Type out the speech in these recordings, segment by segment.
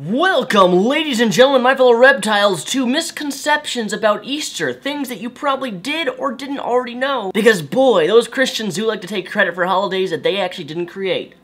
Welcome, ladies and gentlemen, my fellow reptiles, to misconceptions about Easter, things that you probably did or didn't already know. Because boy, those Christians do like to take credit for holidays that they actually didn't create.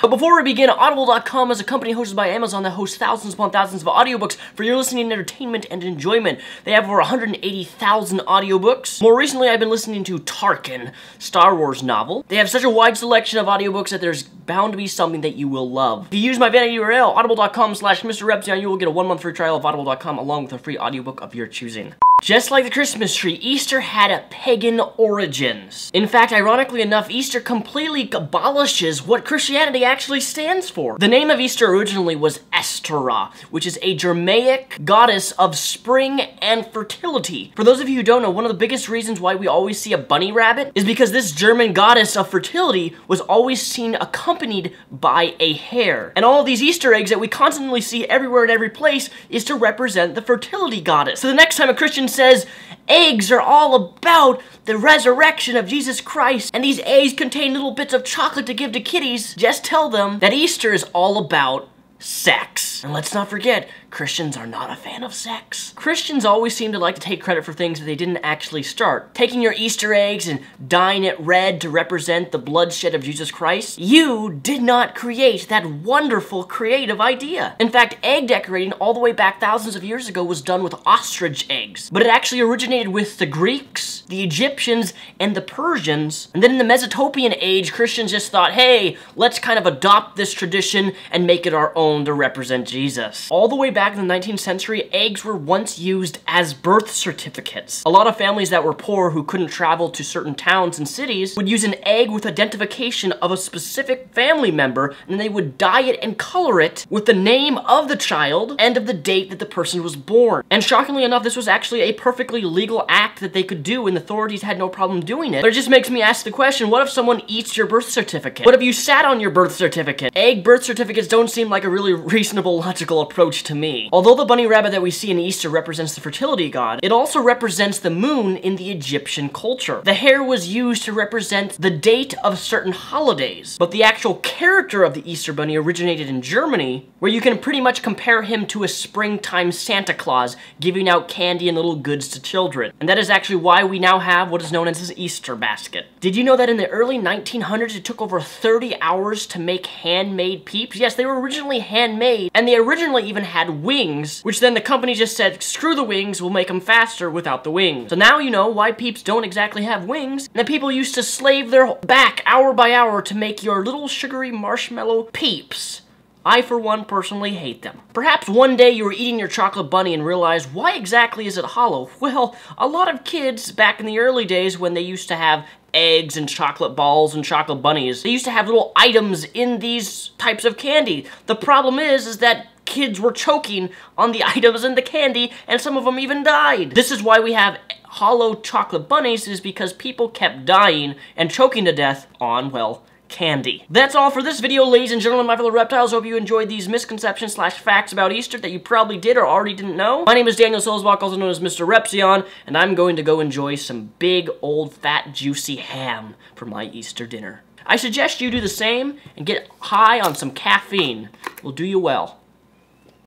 But before we begin, Audible.com is a company hosted by Amazon that hosts thousands upon thousands of audiobooks for your listening entertainment and enjoyment. They have over 180,000 audiobooks. More recently, I've been listening to Tarkin, Star Wars novel. They have such a wide selection of audiobooks that there's bound to be something that you will love. If you use my vanity URL, audible.com/MrRepzion, you will get a 1-month free trial of Audible.com along with a free audiobook of your choosing. Just like the Christmas tree, Easter had pagan origins. In fact, ironically enough, Easter completely abolishes what Christianity actually stands for. The name of Easter originally was Esthera, which is a Germanic goddess of spring and fertility. For those of you who don't know, one of the biggest reasons why we always see a bunny rabbit is because this German goddess of fertility was always seen accompanied by a hare. And all of these Easter eggs that we constantly see everywhere in every place is to represent the fertility goddess. So the next time a Christian says eggs are all about the resurrection of Jesus Christ and these eggs contain little bits of chocolate to give to kitties, just tell them that Easter is all about sex. And let's not forget, Christians are not a fan of sex. Christians always seem to like to take credit for things that they didn't actually start. Taking your Easter eggs and dyeing it red to represent the bloodshed of Jesus Christ. You did not create that wonderful creative idea. In fact, egg decorating all the way back thousands of years ago was done with ostrich eggs. But it actually originated with the Greeks, the Egyptians, and the Persians. And then in the Mesopotamian age, Christians just thought, hey, let's kind of adopt this tradition and make it our own to represent Jesus. All the way back in the 19th century, eggs were once used as birth certificates. A lot of families that were poor who couldn't travel to certain towns and cities would use an egg with identification of a specific family member, and they would dye it and color it with the name of the child and of the date that the person was born. And shockingly enough, this was actually a perfectly legal act that they could do, and the authorities had no problem doing it. But it just makes me ask the question, what if someone eats your birth certificate? What if you sat on your birth certificate? Egg birth certificates don't seem like a really reasonable, logical approach to me. Although the bunny rabbit that we see in Easter represents the fertility god, it also represents the moon in the Egyptian culture. The hare was used to represent the date of certain holidays, but the actual character of the Easter bunny originated in Germany, where you can pretty much compare him to a springtime Santa Claus giving out candy and little goods to children. And that is actually why we now have what is known as an Easter basket. Did you know that in the early 1900s it took over 30 hours to make handmade Peeps? Yes, they were originally handmade, and they originally even had wings, which then the company just said, screw the wings, we'll make them faster without the wings. So now you know why Peeps don't exactly have wings, and that people used to slave their back hour by hour to make your little sugary marshmallow Peeps. I, for one, personally hate them. Perhaps one day you were eating your chocolate bunny and realized, why exactly is it hollow? Well, a lot of kids back in the early days when they used to have eggs and chocolate balls and chocolate bunnies, they used to have little items in these types of candy. The problem is that kids were choking on the items in the candy, and some of them even died. This is why we have hollow chocolate bunnies, is because people kept dying and choking to death on, well, candy. That's all for this video, ladies and gentlemen, my fellow reptiles. Hope you enjoyed these misconceptions / facts about Easter that you probably did or already didn't know. My name is Daniel Sulzbach, also known as Mr. Repzion, and I'm going to go enjoy some big, old, fat, juicy ham for my Easter dinner. I suggest you do the same and get high on some caffeine. Will do you well.